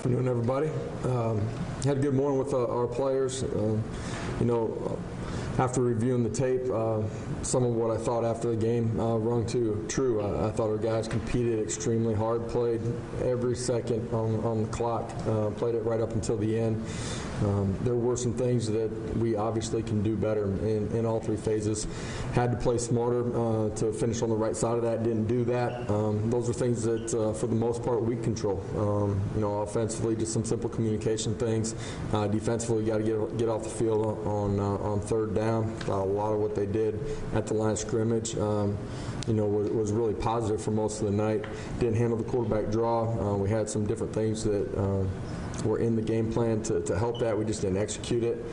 Afternoon, everybody. Had a good morning with our players. After reviewing the tape, some of what I thought after the game rung true. I thought our guys competed extremely hard, played every second on the clock, played it right up until the end. There were some things that we obviously can do better in all three phases. Had to play smarter to finish on the right side of that, didn't do that. Those are things that, for the most part, we control. Offensively, just some simple communication things. Defensively, you got to get off the field on third down. A lot of what they did at the line of scrimmage was really positive for most of the night. Didn't handle the quarterback draw. We had some different things that were in the game plan to help that. We just didn't execute it.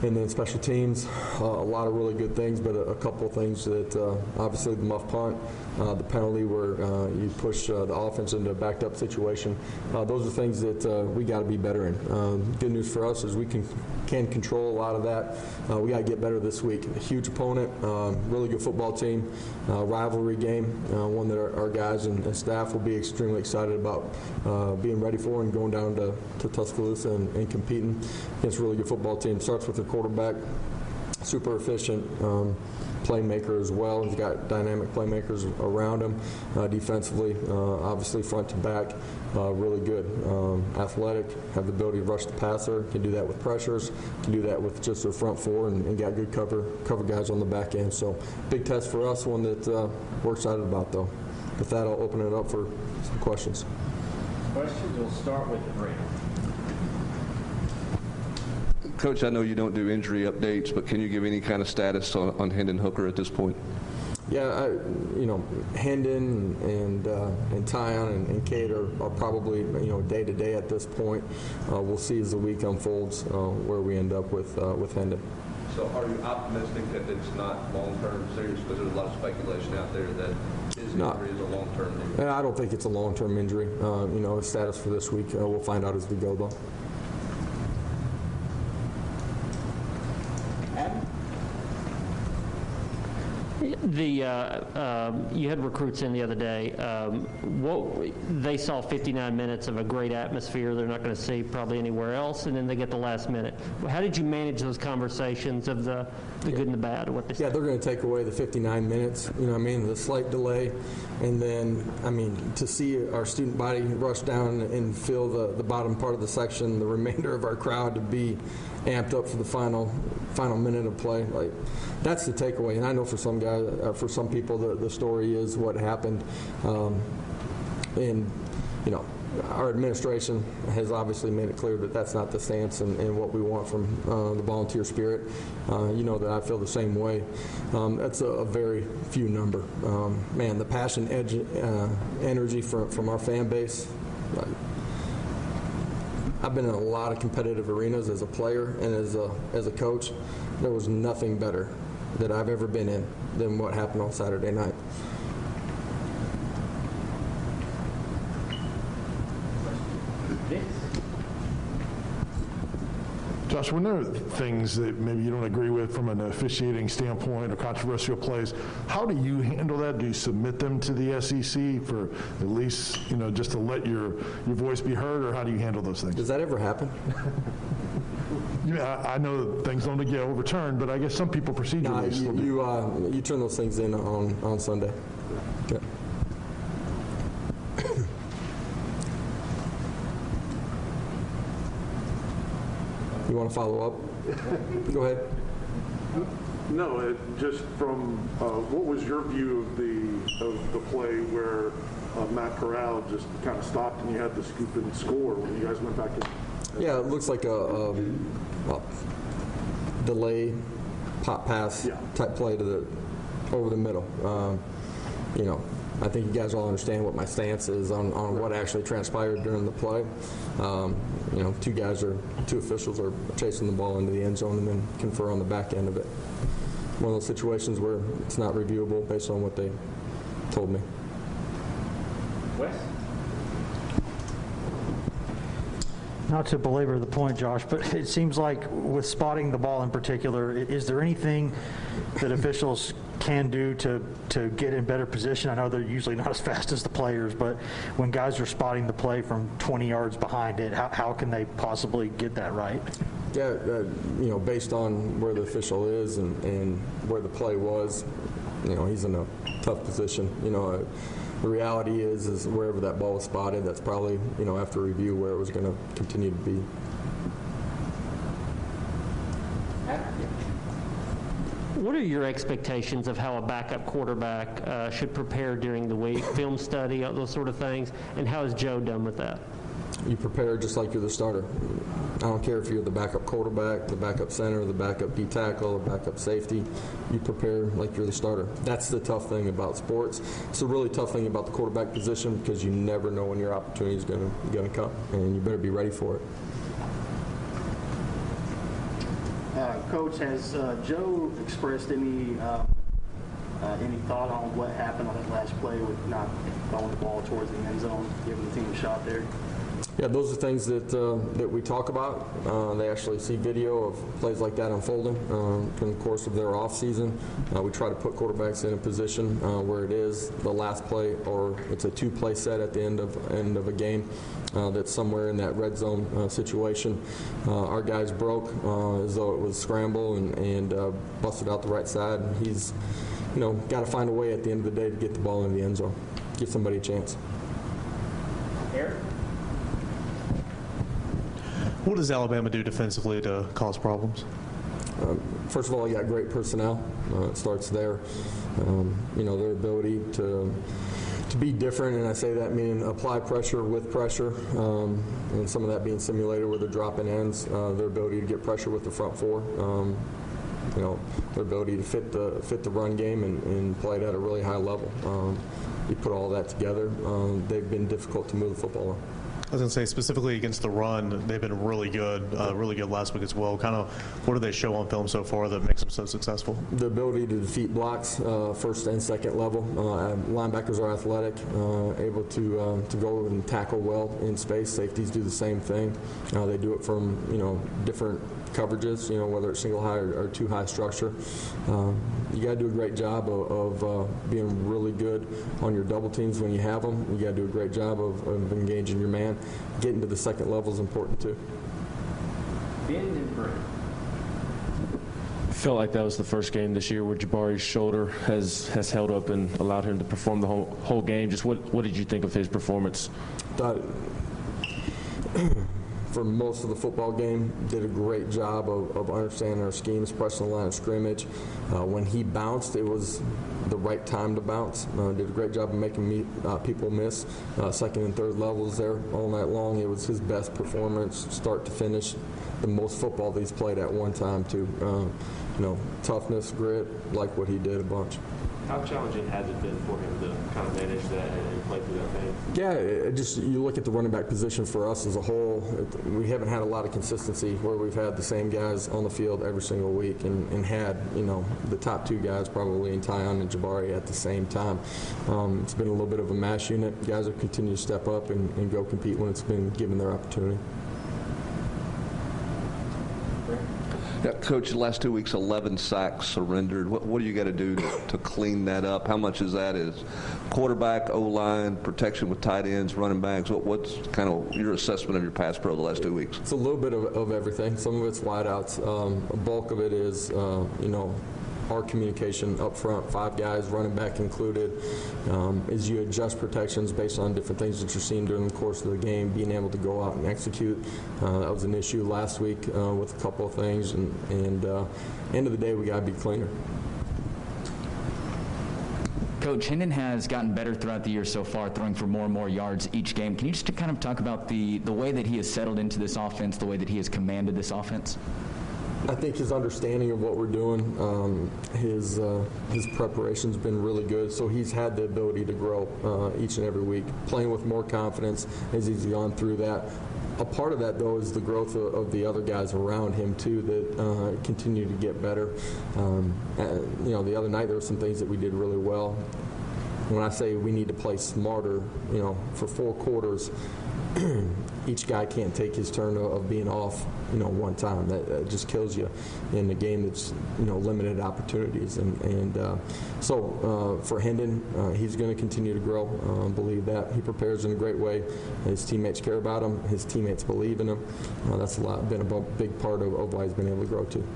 And then special teams, a lot of really good things, but a couple of things that obviously the muff punt, the penalty where you push the offense into a backed up situation. Those are things that we got to be better in. Good news for us is we can control a lot of that. We got to get better this week. A huge opponent, really good football team, rivalry game, one that our guys and staff will be extremely excited about being ready for and going down to Tuscaloosa and competing against a really good football team. Starts with the quarterback, super efficient playmaker as well. He's got dynamic playmakers around him. Defensively, obviously front to back, really good. Athletic, have the ability to rush the passer, can do that with pressures, can do that with just their front four, and got good cover guys on the back end. So big test for us, one that we're excited about though. With that, I'll open it up for some questions. Questions, we'll start with Brandon. Coach, I know you don't do injury updates, but can you give any kind of status on Hendon Hooker at this point? Yeah, Hendon and Tyon and Kate are probably day to day at this point. We'll see as the week unfolds where we end up with Hendon. So, are you optimistic that it's not long-term serious? Because there's a lot of speculation out there that his injury is a long-term injury. I don't think it's a long-term injury. His status for this week, we'll find out as we go though. You had recruits in the other day. They saw 59 minutes of a great atmosphere they're not going to see probably anywhere else, and then they get the last minute. How did you manage those conversations of the good and the bad? What they they're going to take away the 59 minutes, the slight delay, and then, to see our student body rush down and fill the bottom part of the section, the remainder of our crowd to be amped up for the final minute of play, that's the takeaway. And I know for some guys, for some people, the story is what happened. Our administration has obviously made it clear that that's not the stance and what we want from the volunteer spirit. That I feel the same way. That's a very few number. The passion, energy from our fan base. I've been in a lot of competitive arenas as a player and as a coach. There was nothing better that I've ever been in than what happened on Saturday night. Josh, when there are things that maybe you don't agree with from an officiating standpoint or controversial plays, how do you handle that? Do you submit them to the SEC for at least, just to let your voice be heard, or how do you handle those things? Does that ever happen? I know that things don't get overturned, but I guess some people procedurally still do. You turn those things in on Sunday. Okay. You want to follow up? Go ahead. No, just from what was your view of the play where Matt Corral just kind of stopped and you had to scoop and score when you guys went back in? Yeah, it looks like a delay pop pass type play over the middle. I think you guys all understand what my stance is on what actually transpired during the play. Two officials are chasing the ball into the end zone and then confer on the back end of it. One of those situations where it's not reviewable based on what they told me. Wes? Not to belabor the point, Josh, but it seems like with spotting the ball in particular, is there anything that officials can do to get in better position? I know they're usually not as fast as the players, but when guys are spotting the play from 20 yards behind it, how can they possibly get that right? Yeah, based on where the official is and where the play was, he's in a tough position. The reality is wherever that ball was spotted, that's probably, after review, where it was going to continue to be. What are your expectations of how a backup quarterback should prepare during the week, film study, those sort of things, and how has Joe done with that? You prepare just like you're the starter. I don't care if you're the backup quarterback, the backup center, the backup D tackle, the backup safety. You prepare like you're the starter. That's the tough thing about sports. It's a really tough thing about the quarterback position because you never know when your opportunity is going to come, and you better be ready for it. Coach, has Joe expressed any thought on what happened on that last play with not throwing the ball towards the end zone, giving the team a shot there? Yeah, those are things that we talk about. They actually see video of plays like that unfolding in the course of their off season. We try to put quarterbacks in a position where it is the last play, or it's a 2-play set at the end of a game that's somewhere in that red zone situation. Our guys broke as though it was scramble and busted out the right side. He's got to find a way at the end of the day to get the ball in the end zone, give somebody a chance. Eric? What does Alabama do defensively to cause problems? First of all, you got great personnel. It starts there. Their ability to be different, and I say that meaning apply pressure with pressure, and some of that being simulated where they're dropping ends. Their ability to get pressure with the front four. Their ability to fit the run game and play it at a really high level. You put all that together, they've been difficult to move the football on. I was going to say, specifically against the run, they've been really good last week as well. Kind of what do they show on film so far that makes them so successful? The ability to defeat blocks, first and second level. Linebackers are athletic, able to go and tackle well in space. Safeties do the same thing. They do it from, different coverages, whether it's single high or two high structure. You got to do a great job of being really good on your double teams when you have them. You got to do a great job of engaging your man. Getting to the second level is important too. Ben and Brent. Felt like that was the first game this year where Jabari's shoulder has held up and allowed him to perform the whole game. Just what did you think of his performance? For most of the football game, did a great job of understanding our schemes, pressing the line of scrimmage. When he bounced, it was the right time to bounce. Did a great job of making people miss. Second and third levels there all night long. It was his best performance, start to finish. The most football that he's played at one time, too. Toughness, grit, like what he did a bunch. How challenging has it been for him to kind of manage that and play through that thing? Yeah, you look at the running back position for us as a whole, we haven't had a lot of consistency where we've had the same guys on the field every single week and had, the top two guys probably in Tyon and Jabari at the same time. It's been a little bit of a mash unit. Guys have continued to step up and go compete when it's been given their opportunity. Yeah, Coach, the last 2 weeks, 11 sacks surrendered. What do you got to do to clean that up? How much is that is quarterback, O-line, protection with tight ends, running backs? What's kind of your assessment of your pass pro the last 2 weeks? It's a little bit of everything. Some of it's wideouts. A bulk of it is, our communication up front, 5 guys, running back included, as you adjust protections based on different things that you're seeing during the course of the game, being able to go out and execute. That was an issue last week with a couple of things, and end of the day, we got to be cleaner. Coach, Hendon has gotten better throughout the year so far, throwing for more and more yards each game. Can you just kind of talk about the way that he has settled into this offense, the way that he has commanded this offense? I think his understanding of what we're doing, his preparation's been really good. So he's had the ability to grow each and every week, playing with more confidence as he's gone through that. A part of that, though, is the growth of the other guys around him, too, that continue to get better. The other night there were some things that we did really well. When I say we need to play smarter, for 4 quarters, each guy can't take his turn of being off, one time. That just kills you in a game that's, limited opportunities. So for Hendon, he's going to continue to grow. Believe that. He prepares in a great way. His teammates care about him. His teammates believe in him. That's been a big part of why he's been able to grow too.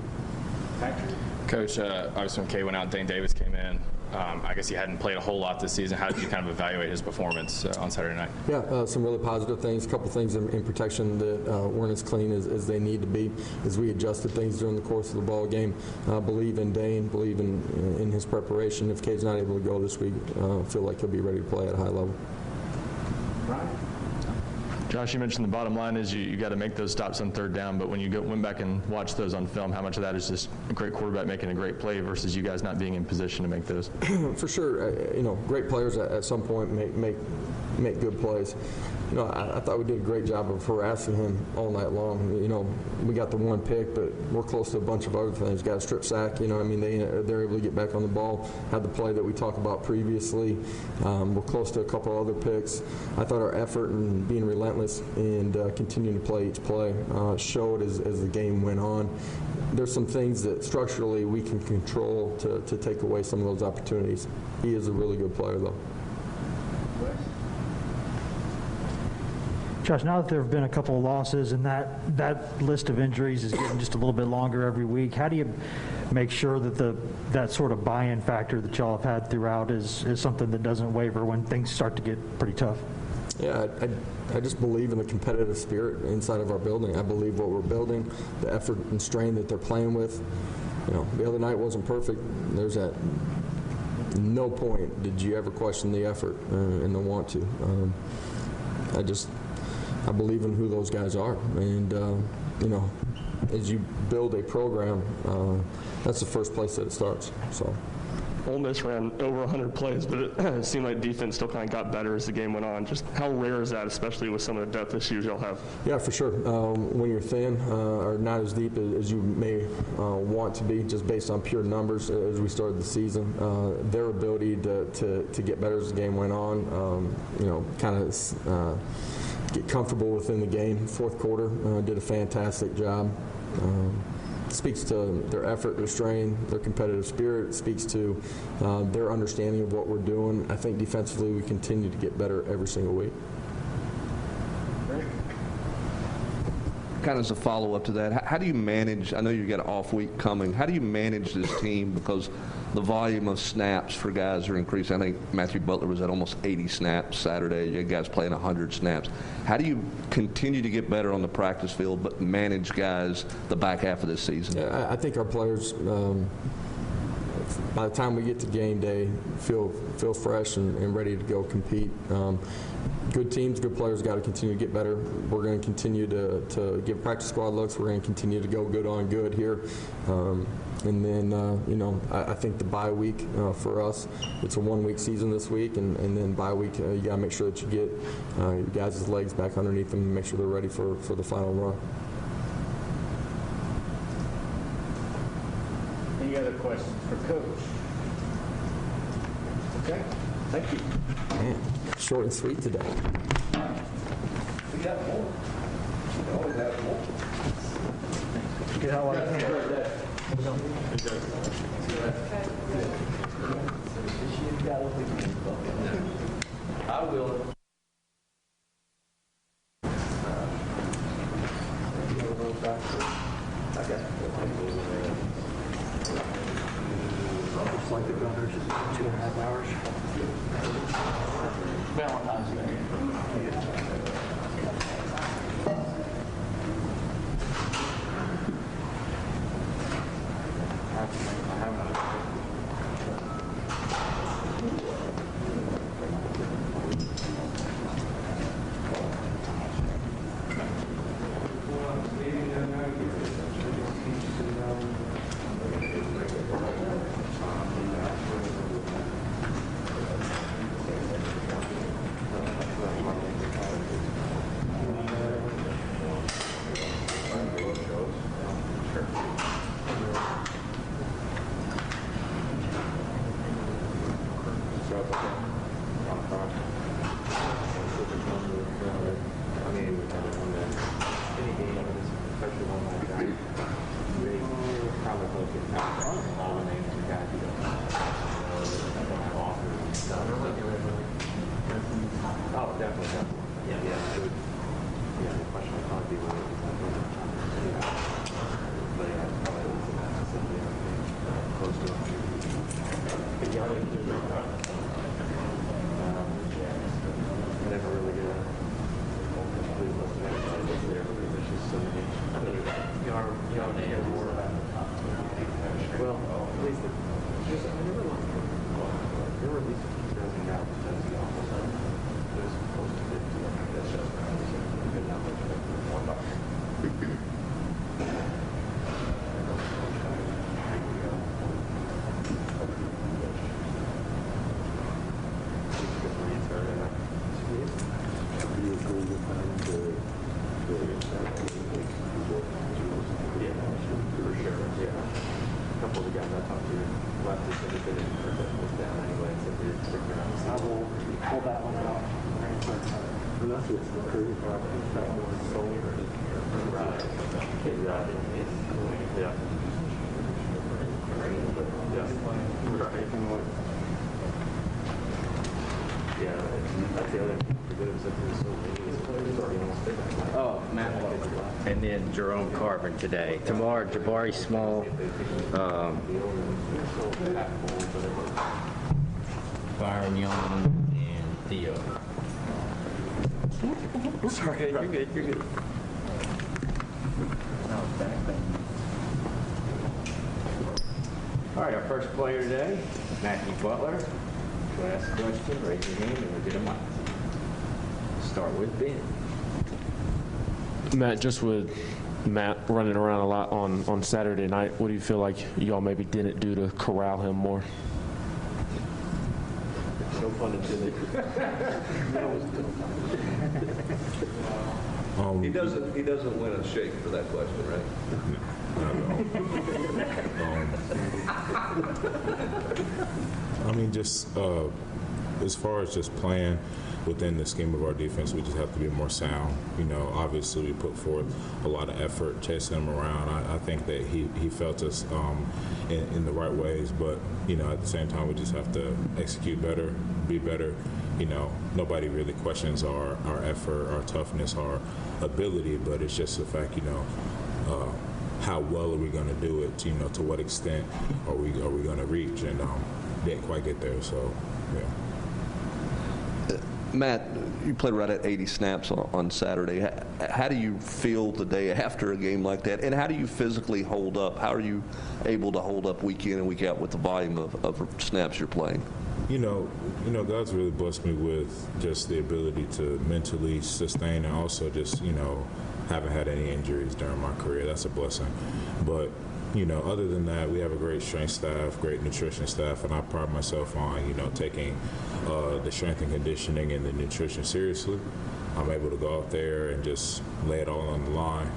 Coach, obviously when Kay went out, Dane Davis came in. I guess he hadn't played a whole lot this season. How did you kind of evaluate his performance on Saturday night? Yeah, some really positive things. A couple things in protection that weren't as clean as they need to be. As we adjusted things during the course of the ball game, believe in Dane, believe in his preparation. If Kay's not able to go this week, feel like he'll be ready to play at a high level. Brian? Josh, you mentioned the bottom line is you got to make those stops on third down, but when you went back and watched those on film, how much of that is just a great quarterback making a great play versus you guys not being in position to make those? For sure. Great players at some point make good plays. I thought we did a great job of harassing him all night long. We got the one pick, but we're close to a bunch of other things. Got a strip sack. They're able to get back on the ball. Had the play that we talked about previously. We're close to a couple other picks. I thought our effort and being relentless and continuing to play each play showed as the game went on. There's some things that structurally we can control to take away some of those opportunities. He is a really good player, though. Josh, now that there have been a couple of losses and that list of injuries is getting just a little bit longer every week, how do you make sure that that sort of buy-in factor that y'all have had throughout is something that doesn't waver when things start to get pretty tough? Yeah, I just believe in the competitive spirit inside of our building. I believe what we're building, the effort and strain that they're playing with. The other night wasn't perfect. There's that. No point did you ever question the effort and the want to. I believe in who those guys are, and as you build a program, that's the first place that it starts. So, Ole Miss ran over 100 plays, but it seemed like defense still kind of got better as the game went on. Just how rare is that, especially with some of the depth issues y'all have? Yeah, for sure. When you're thin or not as deep as you may want to be, just based on pure numbers as we started the season, their ability to get better as the game went on, get comfortable within the game. Fourth quarter, did a fantastic job. Speaks to their effort, their strain, their competitive spirit. It speaks to their understanding of what we're doing. I think defensively we continue to get better every single week. Kind of as a follow-up to that, how do you manage, I know you got an off week coming, how do you manage this team? Because the volume of snaps for guys are increasing. I think Matthew Butler was at almost 80 snaps Saturday. You guys playing 100 snaps. How do you continue to get better on the practice field but manage guys the back half of this season? Yeah, I think our players, by the time we get to game day, feel fresh and ready to go compete. Good teams, good players got to continue to get better. We're going to continue to give practice squad looks. We're going to continue to go good on good here. And then, I think the bye week for us, it's a one-week season this week, and then bye week, you got to make sure that you get your guys' legs back underneath them and make sure they're ready for the final run. Any other questions for Coach? Okay, thank you. Man, short and sweet today. We got more. We always have more. Get out like I will. like the Gunners, 2.5 hours. Valentine's Day. Probably looking at all the names of guys you don't have offers and stuff. Oh, definitely. Yeah. It would, the question would probably be whether it was but yeah, probably was close to it. Yeah, I never really get a complete list of everybody there because there's just so many. You don't hear more about the top two. Well, at least I never liked it. There were at least 50,000 guys that's the almost there's close to 50. That's just good numbers for one buck. Oh, Matt and then Jerome Carvin today. Tomorrow, Jabari Small. Byron Young and Theo. Sorry, you're good. You're good. All right, our first player today, Matthew Butler. To ask a question, raise your hand and we'll get a mic. Start with Ben. Matt, just with Matt running around a lot on Saturday night, what do you feel like y'all maybe didn't do to corral him more? No pun intended. He doesn't win a shake for that question, right? I mean, just as far as just playing within the scheme of our defense, we just have to be more sound. You know, obviously we put forth a lot of effort chasing him around. I think that he felt us in the right ways, but, you know, at the same time we just have to execute better, be better. You know, nobody really questions our effort, our toughness, our ability, but it's just the fact, you know, how well are we going to do it? You know, to what extent are we going to reach? And didn't quite get there, so, yeah. Matt, you played right at 80 snaps on Saturday. How do you feel the day after a game like that? And how do you physically hold up? How are you able to hold up week in and week out with the volume of snaps you're playing? You know, God's really blessed me with just the ability to mentally sustain and also just, you know, haven't had any injuries during my career. That's a blessing. But, you know, other than that, we have a great strength staff, great nutrition staff, and I pride myself on, you know, taking the strength and conditioning and the nutrition seriously. I'm able to go out there and just lay it all on the line.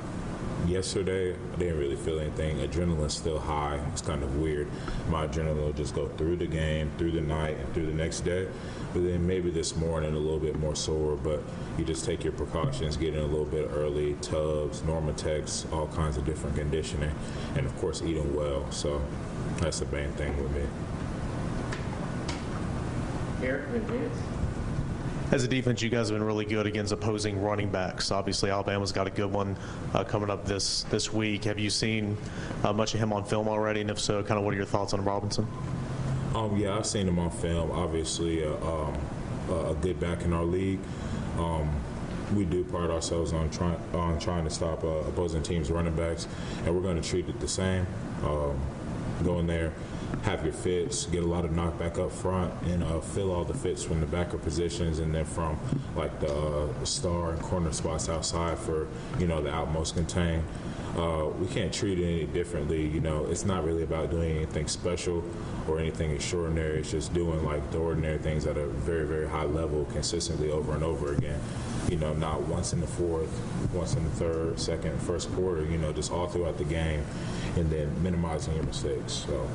Yesterday, I didn't really feel anything. Adrenaline's still high. It's kind of weird. My adrenaline will just go through the game, through the night, and through the next day. But then maybe this morning a little bit more sore, but you just take your precautions, get in a little bit early, tubs, Normatex, all kinds of different conditioning, and of course eating well. So that's the main thing with me. Eric Vince. As a defense, you guys have been really good against opposing running backs. Obviously, Alabama's got a good one coming up this week. Have you seen much of him on film already? And if so, kind of what are your thoughts on Robinson? Yeah, I've seen him on film. Obviously, a good back in our league. We do pride ourselves on trying to stop opposing teams' running backs, and we're going to treat it the same. Go in there, have your fits, get a lot of knockback up front, and fill all the fits from the backer positions, and then from like the star and corner spots outside for, you know, the outmost contain. We can't treat it any differently. You know, it's not really about doing anything special or anything extraordinary. It's just doing like the ordinary things at a very, very high level consistently over and over again. You know, not once in the fourth, once in the third, second, first quarter, you know, just all throughout the game, and then minimizing your mistakes. So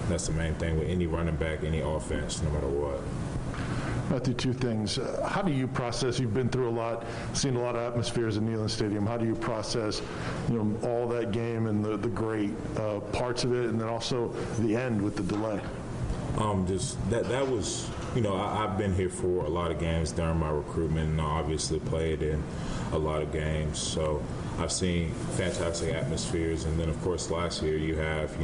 that's the main thing with any running back, any offense, no matter what. Matthew, two things. How do you process, you've been through a lot, seen a lot of atmospheres in Neyland Stadium. How do you process, all that game and the great parts of it, and then also the end with the delay? Just that was, I've been here for a lot of games during my recruitment, and I obviously played in a lot of games. So I've seen fantastic atmospheres, and then of course last year you have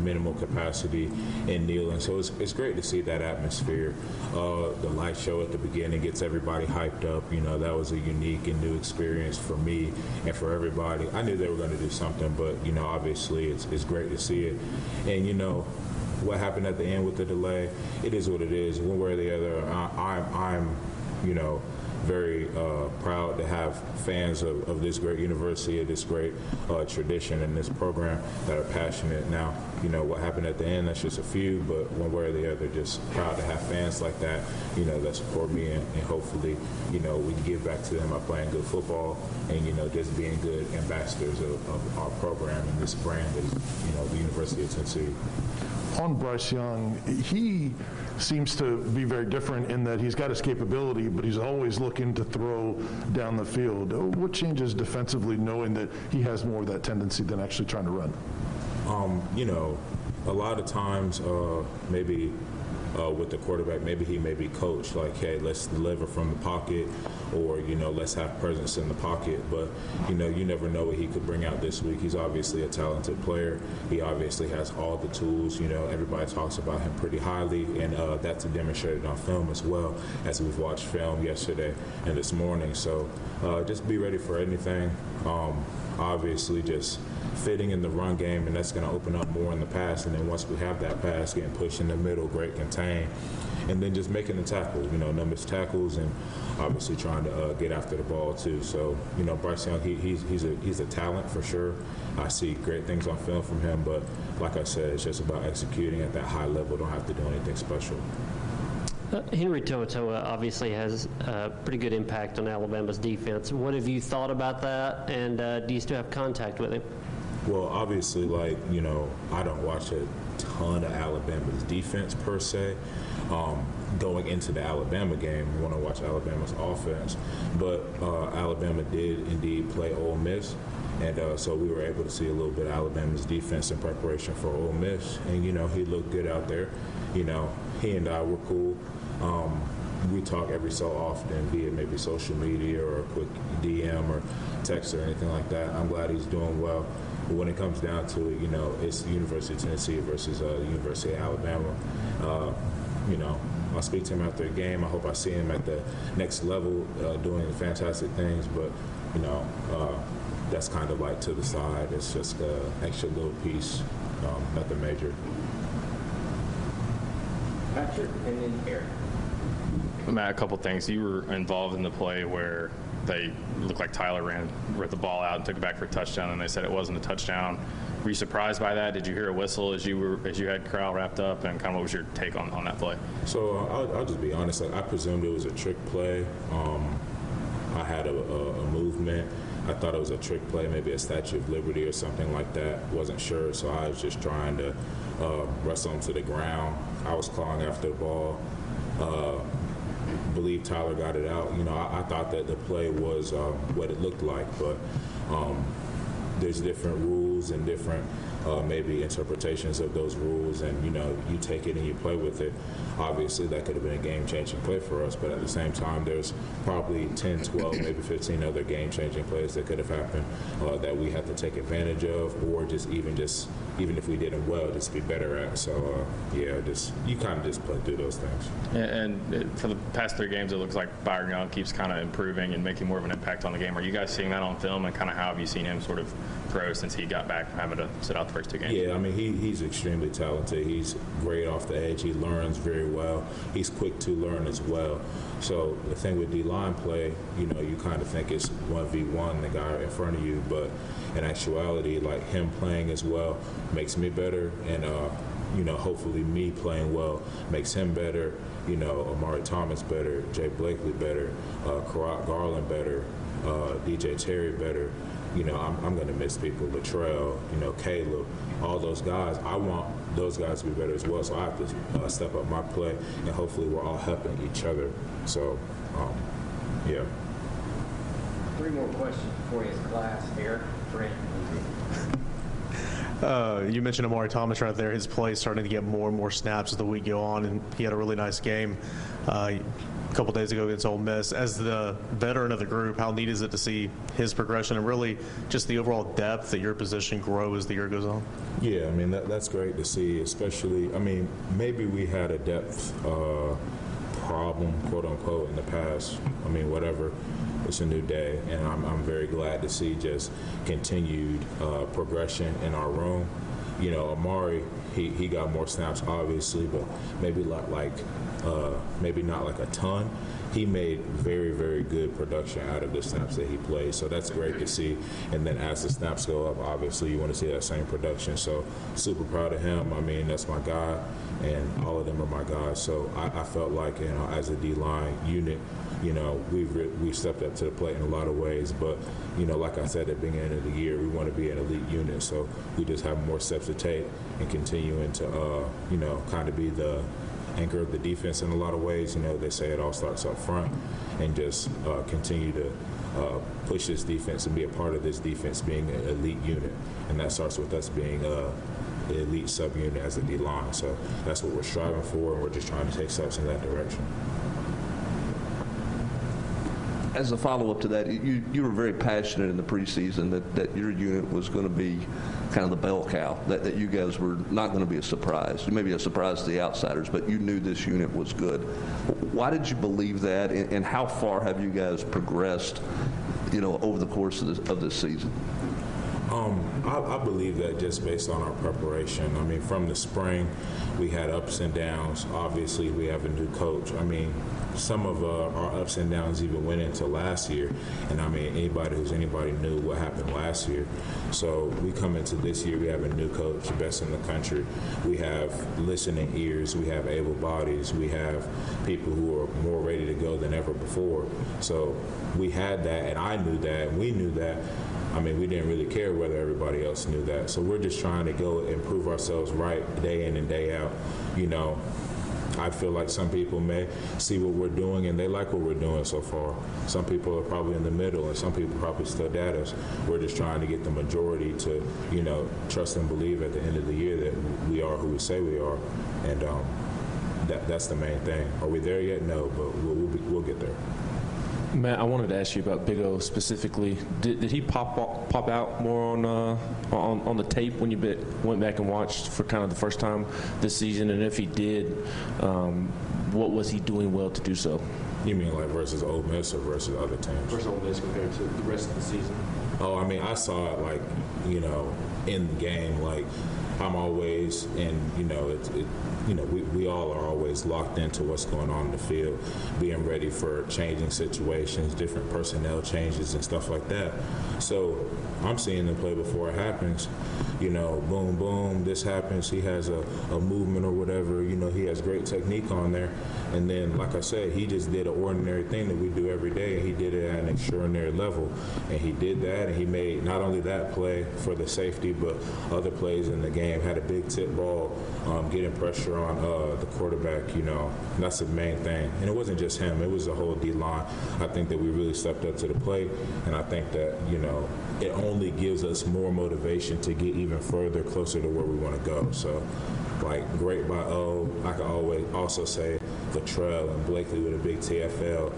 minimal capacity in Neyland, so it's great to see that atmosphere. The light show at the beginning gets everybody hyped up. That was a unique and new experience for me and for everybody. I knew they were going to do something, but obviously it's great to see it. And what happened at the end with the delay, it is what it is. One way or the other, I'm very proud to have fans of this great university, of this great tradition and this program that are passionate. Now, what happened at the end, that's just a few, but one way or the other, just proud to have fans like that, that support me, and hopefully, we can give back to them by playing good football and, just being good ambassadors of our program and this brand that is, the University of Tennessee. On Bryce Young, he seems to be very different in that he's got his capability, but he's always looking to throw down the field. What changes defensively knowing that he has more of that tendency than actually trying to run? A lot of times, maybe with the quarterback, maybe he may be coached like, hey, let's deliver from the pocket, or let's have presence in the pocket. But you never know what he could bring out this week. He's obviously a talented player. He obviously has all the tools. Everybody talks about him pretty highly, and that's demonstrated on film as well, as we've watched film yesterday and this morning. So just be ready for anything. Obviously, just fitting in the run game, and that's going to open up more in the pass. And then once we have that pass, getting pushed in the middle, great contain, and then just making the tackles, no missed tackles, and obviously trying to get after the ball too. So Bryce Young, he's a talent for sure. I see great things on film from him, but like I said, it's just about executing at that high level. Don't have to do anything special. Henry To'oTo'o obviously has a pretty good impact on Alabama's defense. What have you thought about that, and do you still have contact with him? Well, obviously, I don't watch a ton of Alabama's defense per se. Going into the Alabama game, we want to watch Alabama's offense. But Alabama did indeed play Ole Miss, and so we were able to see a little bit of Alabama's defense in preparation for Ole Miss. And, he looked good out there. He and I were cool. We talk every so often via maybe social media or a quick DM or text or anything like that. I'm glad he's doing well. But when it comes down to it, it's the University of Tennessee versus the University of Alabama. I'll speak to him after the game. I hope I see him at the next level doing fantastic things. But, that's kind of like to the side. It's just an extra little piece, nothing major. Patrick, and then Eric. Matt, a couple things. You were involved in the play where they looked like Tyler ripped the ball out and took it back for a touchdown, and they said it wasn't a touchdown. Were you surprised by that? Did you hear a whistle as you had Corral wrapped up, and kind of what was your take on that play? So I'll just be honest. I presumed it was a trick play. I had a movement. I thought it was a trick play, maybe a Statue of Liberty or something like that. Wasn't sure, so I was just trying to wrestle him to the ground. I was clawing after the ball. Believe Tyler got it out. I thought that the play was what it looked like, but there's different rules and different maybe interpretations of those rules, and you take it and you play with it. Obviously, that could have been a game-changing play for us, but at the same time, there's probably 10, 12, maybe 15 other game-changing plays that could have happened that we had to take advantage of, or even if we did them well, just be better at. So you kind of just play through those things. And for the past 3 games, it looks like Byron Young keeps kind of improving and making more of an impact on the game. Are you guys seeing that on film, and kind of how have you seen him sort of grow since he got back from having to sit out the first 2 games? Yeah, I mean, he's extremely talented. He's great off the edge. He learns very well. He's quick to learn as well. So the thing with D-line play, you kind of think it's 1v1, the guy in front of you, but in actuality, like him playing as well makes me better, and hopefully me playing well makes him better. Amari Thomas better, Jay Blakely better, Karat Garland better, DJ Terry better. you know, I'm going to miss people, Latrell, you know, Caleb, all those guys. I want those guys to be better as well. So I have to step up my play, and hopefully we're all helping each other. So, yeah. 3 more questions before his class. Eric, Trent. You mentioned Amari Thomas right there. His play is starting to get more and more snaps as the week go on, and he had a really nice game a couple days ago against Ole Miss. As the veteran of the group, how neat is it to see his progression and really just the overall depth that your position grow as the year goes on? Yeah, I mean, that's great to see, especially, I mean, maybe we had a depth problem, quote unquote, in the past. I mean, whatever. It's a new day, and I'm very glad to see just continued progression in our room. You know, Amari, he got more snaps, obviously, but maybe maybe not like a ton. He made very, very good production out of the snaps that he played, so that's great to see. And then as the snaps go up, obviously you want to see that same production. So super proud of him. I mean, that's my guy, and all of them are my guys. So I felt like, you know, as a D-line unit, you know, we've stepped up to the plate in a lot of ways, but, you know, like I said at the beginning of the year, we want to be an elite unit, so we just have more steps to take and continuing to, you know, kind of be the anchor of the defense in a lot of ways. You know, they say it all starts up front, and just continue to push this defense and be a part of this defense being an elite unit, and that starts with us being the elite subunit as a D-line. So that's what we're striving for, and we're just trying to take steps in that direction. As a follow-up to that, you were very passionate in the preseason that your unit was going to be kind of the bell cow, that you guys were not going to be a surprise. Maybe a surprise to the outsiders, but you knew this unit was good. Why did you believe that, and how far have you guys progressed, you know, over the course of this season? I believe that just based on our preparation. I mean, from the spring, we had ups and downs. Obviously, we have a new coach. I mean, some of our ups and downs even went into last year. And I mean, anybody knew what happened last year. So we come into this year, we have a new coach, the best in the country. We have listening ears. We have able bodies. We have people who are more ready to go than ever before. So we had that, and I knew that, and we knew that. I mean, we didn't really care whether everybody else knew that. So we're just trying to go and prove ourselves right day in and day out. You know, I feel like some people may see what we're doing and they like what we're doing so far. Some people are probably in the middle, and some people probably still doubt us. We're just trying to get the majority to, you know, trust and believe at the end of the year that we are who we say we are. And that's the main thing. Are we there yet? No, but we'll get there. Matt, I wanted to ask you about Big O specifically. Did he pop out more on the tape when you went back and watched for kind of the first time this season? And if he did, what was he doing well to do so? You mean like versus Ole Miss or versus other teams? Versus Ole Miss compared to the rest of the season. Oh, I mean, I saw it like, you know, in the game. Like, I'm always, and you know, we all are always locked into what's going on in the field, being ready for changing situations, different personnel changes and stuff like that. So I'm seeing them play before it happens. You know, boom, boom, this happens. He has a movement or whatever. You know, he has great technique on there. And then, like I said, he just did an ordinary thing that we do every day, and he did it at an extraordinary level. And he did that, and he made not only that play for the safety, but other plays in the game. Had a big tip ball, getting pressure on the quarterback, you know. And that's the main thing. And it wasn't just him. It was the whole D-line. I think that we really stepped up to the plate, and I think that, you know, it only gives us more motivation to get even further closer to where we want to go. So, like, great by O. I can always also say Latrell and Blakely with a big TFL.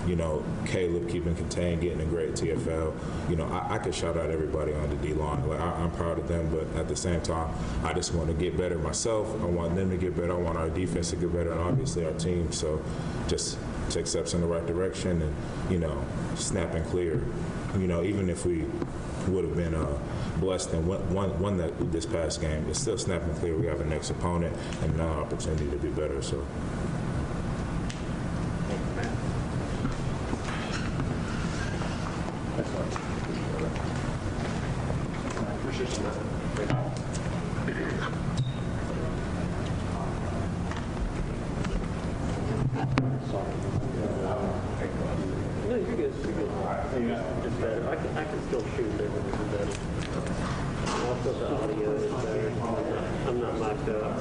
You know, Caleb keeping contained, getting a great TFL. You know, I could shout out everybody on the D-line. Like, I'm proud of them, but at the same time, I just want to get better myself. I want them to get better. I want our defense to get better, and obviously our team. So just take steps in the right direction and, you know, snap and clear. You know, even if we would have been blessed and won that this past game, it's still snap and clear. We have a next opponent and an opportunity to be better. So. No, you're good. You're good. I can still the audio is there. I'm not mic'd up.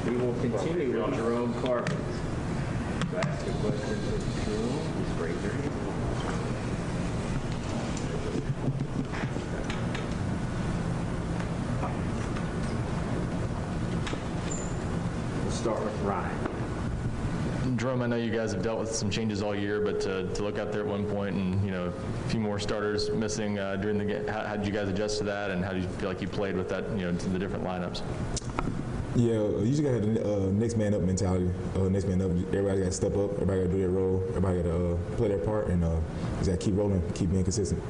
We will continue with Jerome Carpenter. To ask a question to Jerome, please raise your hand. We'll start with Ryan. Jerome, I know you guys have dealt with some changes all year, but to look out there at one point and, a few more starters missing during the game, how did you guys adjust to that, and how do you feel like you played with that, to the different lineups? Yeah, you just got to have the next man up mentality. Next man up, everybody got to step up, everybody got to do their role, everybody got to play their part, and just got to keep rolling, keep being consistent.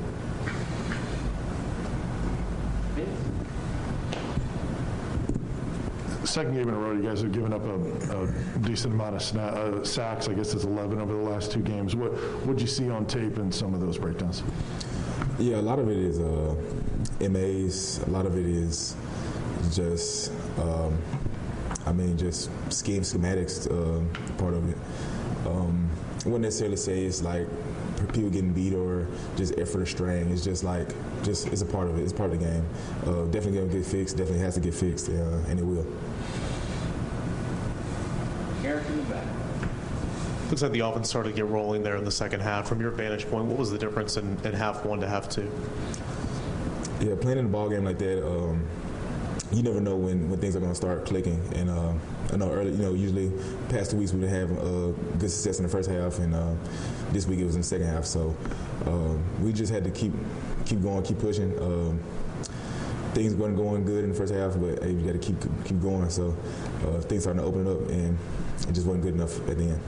Second game in a row, you guys have given up a decent amount of sacks. I guess it's 11 over the last 2 games. What'd you see on tape in some of those breakdowns? Yeah, a lot of it is MAs. A lot of it is just, just schematics, part of it. I wouldn't necessarily say it's like people getting beat or just effort or strain. It's just it's a part of it. It's part of the game. Definitely going to get fixed. Definitely has to get fixed, and it will. Eric in the back. Looks like the offense started to get rolling there in the second half. From your vantage point, what was the difference in half one to half two? Yeah, playing in a ball game like that, you never know when things are going to start clicking. And I know early, usually past 2 weeks we didn't have good success in the first half, and this week it was in the second half. So we just had to keep going, keep pushing. Things weren't going good in the first half, but hey, you got to keep going. So things starting to open up, and it just wasn't good enough at the end.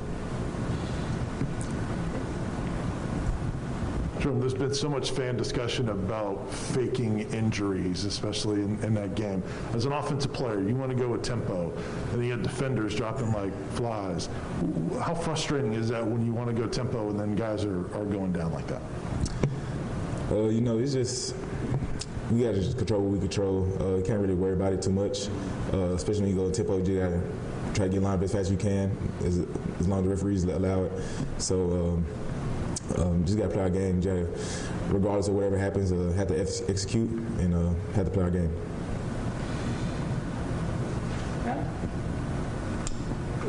Jerome, there's been so much fan discussion about faking injuries, especially in that game. As an offensive player, you want to go with tempo, and you have defenders dropping like flies. How frustrating is that when you want to go tempo and then guys are going down like that? It's just we got to just control what we control. You can't really worry about it too much, especially when you go tempo. You got to try to get lined up as fast as you can, as long as the referees allow it. So just got to play our game. Regardless of whatever happens, have to execute and have to play our game.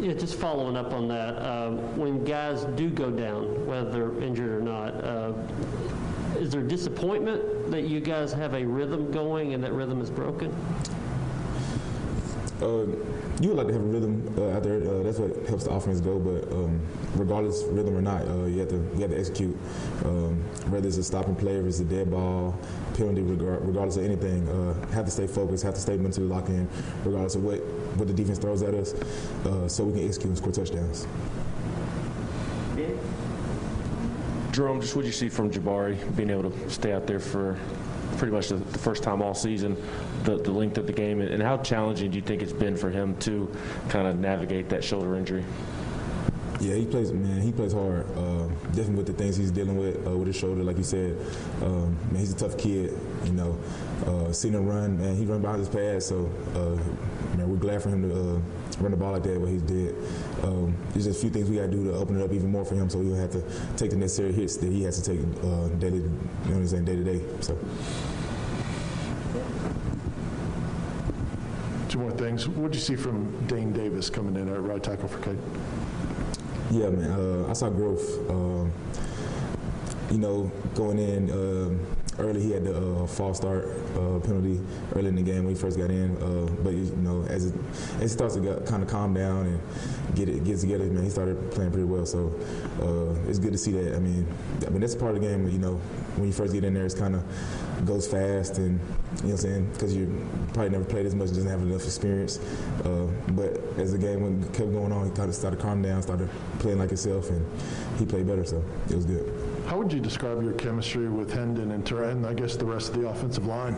Yeah, just following up on that, when guys do go down, whether they're injured or not, is there disappointment that you guys have a rhythm going and that rhythm is broken? You would like to have a rhythm out there. That's what helps the offense go. But regardless, rhythm or not, you have to execute. Whether it's a stopping play, or it's a dead ball, penalty, regardless of anything, have to stay focused, have to stay mentally locked in, regardless of what the defense throws at us, so we can execute and score touchdowns. Jerome, just what you see from Jabari being able to stay out there for pretty much the first time all season, the length of the game, and how challenging do you think it's been for him to kind of navigate that shoulder injury? Yeah, he plays hard. Definitely with the things he's dealing with his shoulder, like you said. He's a tough kid. Seeing him run, man, he run behind his pads. So, we're glad for him to run the ball like that. What he did. There's just a few things we got to do to open it up even more for him, so he'll have to take the necessary hits that he has to take daily, day to day. So. 2 more things. What did you see from Dane Davis coming in at right tackle for Cade? Yeah, man, I saw growth. Going in early, he had the false start penalty early in the game when he first got in. But as it starts to kind of calm down and get it together. Man, he started playing pretty well, so it's good to see that. I mean that's part of the game. You know, when you first get in there, it's kind of goes fast, and you know what I'm saying, because you probably never played as much, doesn't have enough experience. But as the game kept going on, he kind of started calming down, started playing like himself, and he played better. So it was good. How would you describe your chemistry with Hendon and I guess the rest of the offensive line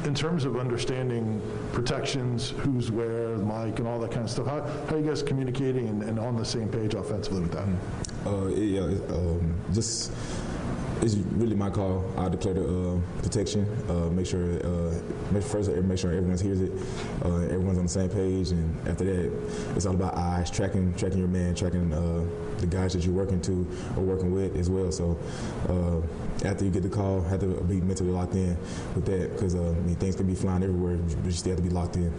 in terms of understanding protections, who's where, Mike, and all that kind of stuff? How are you guys communicating and on the same page offensively with that? It's really my call. I declare the protection. Make sure everyone hears it. Everyone's on the same page, and after that, it's all about eyes, tracking your man, tracking the guys that you're working to or working with as well. So after you get the call, have to be mentally locked in with that, because things can be flying everywhere, but you still have to be locked in.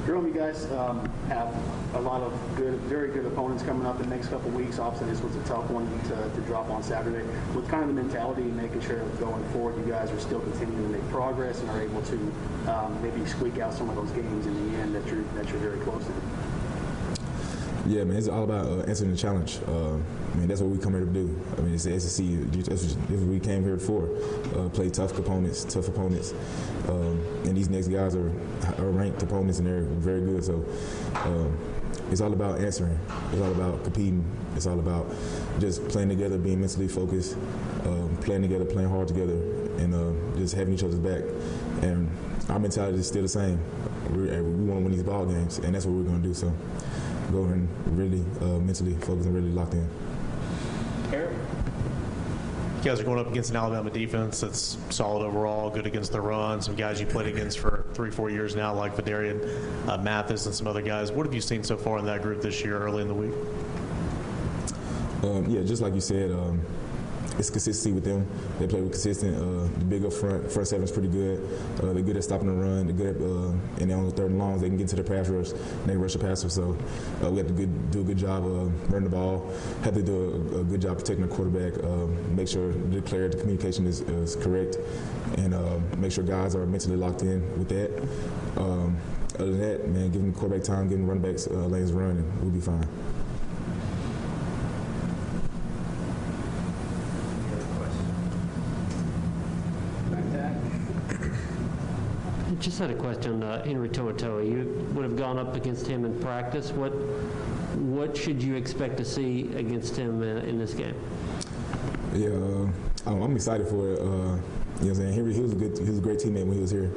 Jerome, you guys have a lot of very good opponents coming up in the next couple of weeks. Obviously, this was a tough one to drop on Saturday. With kind of the mentality and making sure that going forward, you guys are still continuing to make progress and are able to maybe squeak out some of those games in the end that you're very close to. Yeah, man, it's all about answering the challenge. That's what we come here to do. It's the SEC. That's what we came here for. Play tough opponents. And these next guys are ranked opponents, and they're very good. So it's all about answering. It's all about competing. It's all about just playing together, being mentally focused, playing together, playing hard together, and just having each other's back. And our mentality is still the same. We want to win these ball games, and that's what we're going to do. So go and really mentally focus and really locked in. You guys are going up against an Alabama defense that's solid overall, good against the run. Some guys you played against for 3-4 years now, like Vidarian Mathis and some other guys. What have you seen so far in that group this year, early in the week? Just like you said, it's consistency with them. They play with consistent. The big up front seven is pretty good. They're good at stopping the run. They're good at, and on the third and longs, they can get to the pass rush. And they rush the passer. So we have to do a good job running the ball. Have to do a good job protecting the quarterback. Make sure the communication is correct, and make sure guys are mentally locked in with that. Other than that, man, giving the quarterback time, giving the running backs lanes to run, and we'll be fine. Just had a question on Henry To'oTo'o. You would have gone up against him in practice. What should you expect to see against him in this game? Yeah, I'm excited for it. You know what I'm saying? Henry, he was a great teammate when he was here,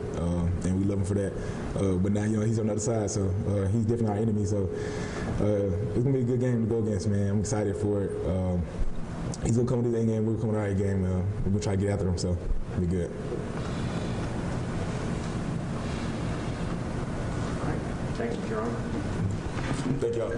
and we love him for that. But now, he's on the other side, so he's definitely our enemy. So it's gonna be a good game to go against, man. I'm excited for it. He's gonna come to the A game. We're coming to our A game. We're gonna try to get after him. So it'll be good. Thank you, Jerome. Thank y'all.